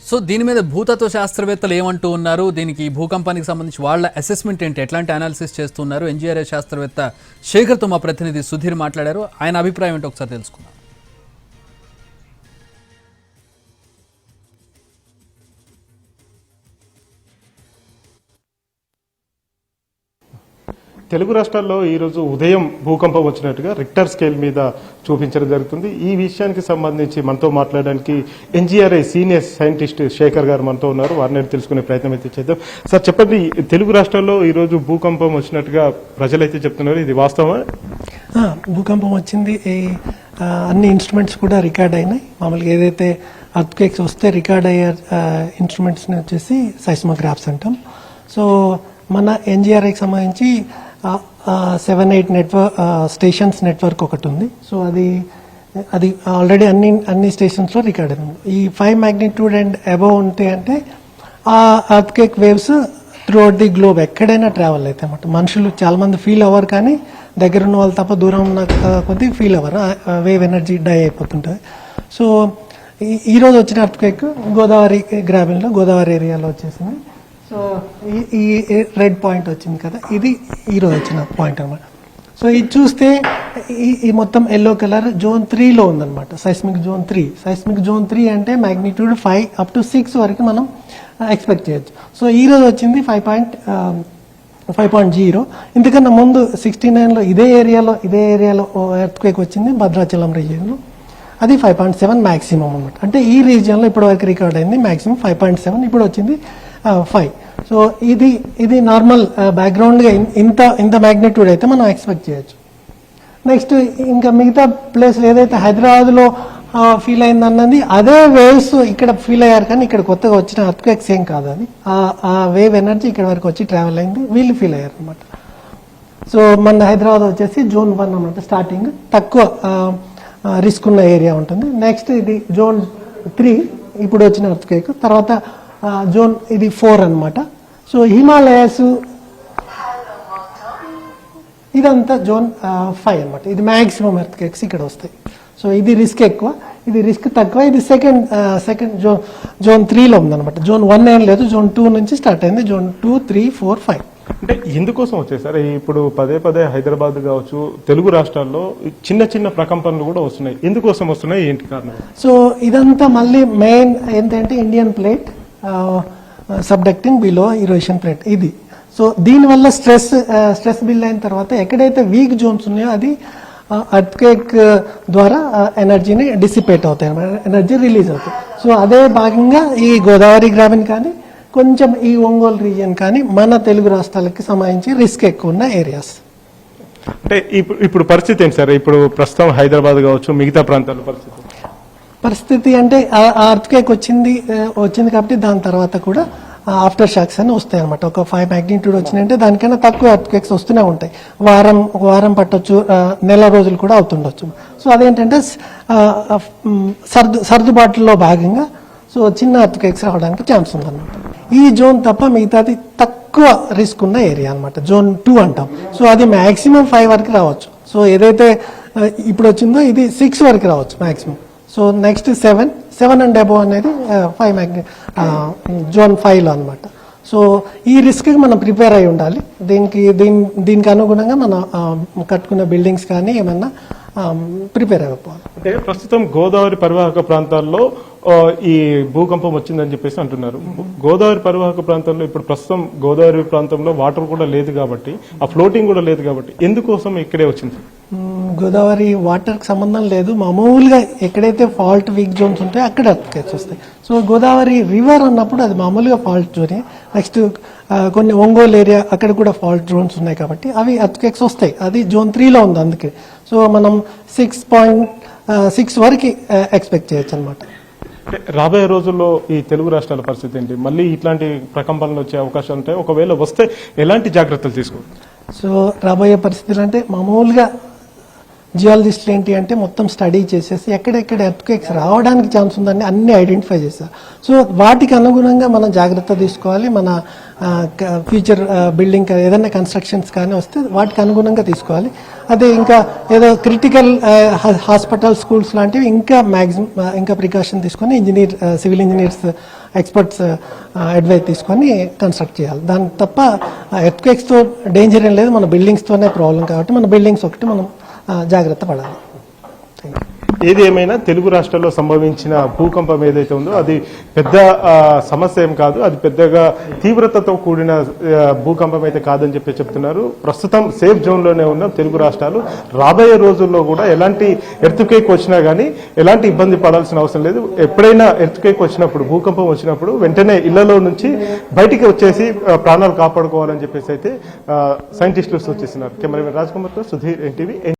So దీని మీద భూతత్వ శాస్త్రవేత్తలు ఏమంటూ ఉన్నారు, దీనికి భూకంపానికి సంబంధించి వాళ్ళ అసెస్మెంట్ ఏంటి, ఎట్లాంటి అనాలిసిస్ చేస్తున్నారు, ఎన్జీఆర్ఐ శాస్త్రవేత్త శేఖర్తో మా ప్రతినిధి సుధీర్ మాట్లాడారు. ఆయన అభిప్రాయం ఏంటో ఒకసారి తెలుసుకుందాం. తెలుగు రాష్ట్రాల్లో ఈరోజు ఉదయం భూకంపం వచ్చినట్టుగా రిక్టర్ స్కేల్ మీద చూపించడం జరుగుతుంది. ఈ విషయానికి సంబంధించి మనతో మాట్లాడడానికి ఎన్జీఆర్ఐ సీనియర్ సైంటిస్ట్ శేఖర్ గారు మనతో ఉన్నారు. వారిని తెలుసుకునే ప్రయత్నం అయితే చేద్దాం. సార్ చెప్పండి, తెలుగు రాష్ట్రాల్లో ఈరోజు భూకంపం వచ్చినట్టుగా ప్రజలైతే చెప్తున్నారు, ఇది వాస్తవా? భూకంపం వచ్చింది, అన్ని ఇన్స్ట్రుమెంట్స్ కూడా రికార్డ్ అయినాయి. మామూలుగా ఏదైతే అర్త్క్వేక్స్ వస్తే రికార్డ్ అయ్యే ఇన్స్ట్రుమెంట్స్ని వచ్చేసి సైస్మోగ్రాఫ్స్ అంటాం. సో మన ఎన్జీఆర్ఐకి సంబంధించి 7-8 స్టేషన్స్ నెట్వర్క్ ఒకటి ఉంది. సో అది ఆల్రెడీ అన్ని స్టేషన్స్లో రికార్డ్ అయింది. ఈ 5 magnitude అండ్ అబవ్ ఉంటే అంటే ఆ earthquake waves through out the globe ఎక్కడైనా ట్రావెల్ అవుతాయి అన్నమాట. మనుషులు చాలా మంది ఫీల్ అవ్వరు, కానీ దగ్గర ఉన్న వాళ్ళు తప్ప దూరం ఉన్న కొద్దీ ఫీల్ అవ్వరు, వేవ్ ఎనర్జీ డై అయిపోతుంటుంది. సో ఈరోజు వచ్చిన అర్త్క్వేక్ గోదావరి గ్రామీణలో గోదావరి ఏరియాలో వచ్చేసింది. సో ఈ రెడ్ పాయింట్ వచ్చింది కదా, ఇది ఈరోజు వచ్చిన పాయింట్ అనమాట. సో ఇది చూస్తే ఈ మొత్తం ఎల్లో కలర్ జోన్ 3లో ఉందన్నమాట, సైస్మిక్ జోన్ 3. సైస్మిక్ జోన్ 3 అంటే magnitude 5 up to 6 వరకు మనం ఎక్స్పెక్ట్ చేయొచ్చు. సో ఈరోజు వచ్చింది 5.0. ఇంతకన్నా ముందు 69లో ఇదే ఏరియాలో ఎర్త్క్వేక్ వచ్చింది భద్రాచలం రీజియన్లో, అది 5.7 మ్యాక్సిమం అనమాట. అంటే ఈ రీజియన్లో ఇప్పటి వరకు రికార్డ్ అయింది మ్యాక్సిమం 5.7, ఇప్పుడు వచ్చింది 5. సో ఇది నార్మల్ బ్యాక్గ్రౌండ్గా ఇంత మ్యాగ్నిట్యూడ్ అయితే మనం ఎక్స్పెక్ట్ చేయొచ్చు. నెక్స్ట్ ఇంకా మిగతా ప్లేస్లు ఏదైతే హైదరాబాద్లో ఫీల్ అయిందన్నది అదే వేవ్స్ ఇక్కడ ఫీల్ అయ్యారు, కానీ ఇక్కడ కొత్తగా వచ్చిన అర్త్క్వేక్స్ ఏం కాదు, అది ఆ వేవ్ ఎనర్జీ ఇక్కడ వరకు వచ్చి ట్రావెల్ అయింది, వీళ్ళు ఫీల్ అయ్యారు అనమాట. సో మన హైదరాబాద్ వచ్చేసి జోన్ 1 అనమాట, స్టార్టింగ్ తక్కువ రిస్క్ ఉన్న ఏరియా ఉంటుంది. నెక్స్ట్ ఇది జోన్ 3 ఇప్పుడు వచ్చిన అర్త్క్వేక్, తర్వాత జోన్ ఇది 4 అనమాట. సో హిమాలయాస్ ఇదంతా జోన్ 5 అనమాట. ఇది మ్యాక్సిమం ఎర్త్క్వేక్స్ ఇక్కడ వస్తాయి. సో ఇది రిస్క్ ఎక్కువ, ఇది రిస్క్ తక్కువ. ఇది సెకండ్ జోన్ 3లో ఉందన్నమాట. జోన్ 1 ఏం లేదు, జోన్ 2 నుంచి స్టార్ట్ అయింది. జోన్ 2, 3, 4, 5. అంటే ఎందుకోసం వచ్చాయి సార్? ఇప్పుడు పదే హైదరాబాద్ కావచ్చు, తెలుగు రాష్ట్రాల్లో చిన్న ప్రకంపనలు కూడా వస్తున్నాయి, ఎందుకోసం వస్తున్నాయి, ఏంటి కారణం? సో ఇదంతా మళ్ళీ మెయిన్ ఏంటంటే Indian plate subducting below Eurasian plate ఇది. సో దీనివల్ల స్ట్రెస్ బిల్డ్ అయిన తర్వాత ఎక్కడైతే వీక్ జోన్స్ ఉన్నాయో అది అర్త్క్వేక్ ద్వారా ఎనర్జీని డిసిపేట్ అవుతాయి, ఎనర్జీ రిలీజ్ అవుతాయి. సో అదే భాగంగా ఈ గోదావరి గ్రామీణ కానీ కొంచెం ఈ ఒంగోలు రీజియన్ కానీ మన తెలుగు రాష్ట్రాలకి సంబంధించి రిస్క్ ఎక్కువ ఉన్న ఏరియాస్. అంటే ఇప్పుడు పరిస్థితి ఏంటి సార్? ఇప్పుడు ప్రస్తుతం హైదరాబాద్ కావచ్చు, మిగతా ప్రాంతాల పరిస్థితి అంటే అర్త్క్వేక్ వచ్చింది కాబట్టి దాని తర్వాత కూడా ఆఫ్టర్ షాక్స్ అని వస్తాయి అనమాట. ఒక 5 magnitude వచ్చినాయంటే దానికన్నా తక్కువ అర్త్క్వేక్స్ వస్తూనే ఉంటాయి. వారం పట్టొచ్చు, నెల రోజులు కూడా అవుతుండొచ్చు. సో అదేంటంటే సర్దుబాటులో భాగంగా సో చిన్న అర్త్క్వేక్స్ రావడానికి ఛాన్స్ ఉందన్నమాట. ఈ జోన్ తప్ప మిగతాది తక్కువ రిస్క్ ఉన్న ఏరియా అనమాట, జోన్ 2 అంటాం. సో అది మ్యాక్సిమం 5 వరకు రావచ్చు. సో ఏదైతే ఇప్పుడు వచ్చిందో ఇది 6 వరకు రావచ్చు maximum. So next 7 and above అనేది 5 జోన్ 5లో అనమాట. సో ఈ రిస్క్కి మనం ప్రిపేర్ అయి ఉండాలి. దీనికి అనుగుణంగా మనం కట్టుకున్న బిల్డింగ్స్ కానీ ఏమన్నా ప్రిపేర్ అయిపోవాలి. అంటే ప్రస్తుతం గోదావరి పరివాహక ప్రాంతాల్లో ఈ భూకంపం వచ్చిందని చెప్పేసి అంటున్నారు. గోదావరి పరివాహక ప్రాంతాల్లో ఇప్పుడు ప్రస్తుతం గోదావరి ప్రాంతంలో వాటర్ కూడా లేదు కాబట్టి, ఆ ఫ్లోటింగ్ కూడా లేదు కాబట్టి ఎందుకోసం ఇక్కడే వచ్చింది? గోదావరి వాటర్కి సంబంధం లేదు, మామూలుగా ఎక్కడైతే ఫాల్ట్ వీక్ జోన్స్ ఉంటాయో అక్కడ అర్త్క్వేక్స్ వస్తాయి. సో గోదావరి రివర్ అన్నప్పుడు అది మామూలుగా ఫాల్ట్ జోనే. నెక్స్ట్ కొన్ని ఒంగోలు ఏరియా అక్కడ కూడా ఫాల్ట్ జోన్స్ ఉన్నాయి కాబట్టి అవి అర్త్క్వేక్స్ వస్తాయి. అది జోన్ 3లో ఉంది, అందుకే. సో మనం 6.6 వరకు ఎక్స్పెక్ట్ చేయొచ్చు అనమాట. రాబోయే రోజుల్లో ఈ తెలుగు రాష్ట్రాల పరిస్థితి ఏంటి? మళ్ళీ ఇట్లాంటి ప్రకంపనలు వచ్చే అవకాశాలు ఉంటాయి? ఒకవేళ వస్తే ఎలాంటి జాగ్రత్తలు తీసుకోవాలి? సో రాబోయే పరిస్థితులు అంటే మామూలుగా జియాలజిస్టులు ఏంటి అంటే మొత్తం స్టడీ చేసేసి ఎక్కడెక్కడ ఎర్త్క్వేక్స్ రావడానికి ఛాన్స్ ఉందని అన్ని ఐడెంటిఫై చేశారు. సో వాటికి అనుగుణంగా మనం జాగ్రత్త తీసుకోవాలి. మన ఫ్యూచర్ బిల్డింగ్ ఏదైనా కన్స్ట్రక్షన్స్ కానీ వస్తే వాటికి అనుగుణంగా తీసుకోవాలి. అదే ఇంకా ఏదో క్రిటికల్ హాస్పిటల్ స్కూల్స్ లాంటివి ఇంకా మ్యాక్సిమం ఇంకా ప్రికాషన్ తీసుకొని సివిల్ ఇంజనీర్స్ ఎక్స్పర్ట్స్ అడ్వైస్ తీసుకొని కన్స్ట్రక్ట్ చేయాలి. దాని తప్ప ఎర్త్క్వేక్స్తో డేంజర్ ఏం లేదు, మన బిల్డింగ్స్తోనే ప్రాబ్లం కాబట్టి మన బిల్డింగ్స్ ఒకటి మనం జాగ్రత్త పడాలి. ఏది ఏమైనా తెలుగు రాష్ట్రాల్లో సంభవించిన భూకంపం ఏదైతే ఉందో అది పెద్ద సమస్య ఏం కాదు, అది పెద్దగా తీవ్రతతో కూడిన భూకంపం అయితే కాదని చెప్పి చెప్తున్నారు. ప్రస్తుతం సేఫ్ జోన్లోనే ఉన్న తెలుగు రాష్ట్రాలు రాబోయే రోజుల్లో కూడా ఎలాంటి ఎర్త్క్వేక్ వచ్చినా కానీ ఎలాంటి ఇబ్బంది పడాల్సిన అవసరం లేదు. ఎప్పుడైనా ఎర్త్క్వేక్ వచ్చినప్పుడు, భూకంపం వచ్చినప్పుడు వెంటనే ఇళ్లలో నుంచి బయటికి వచ్చేసి ప్రాణాలు కాపాడుకోవాలని చెప్పేసి అయితే సైంటిస్టులు సూచిస్తున్నారు. కెమెరామెన్ రాజ్ కుమార్తో సుధీర్, ఎన్టీవీ.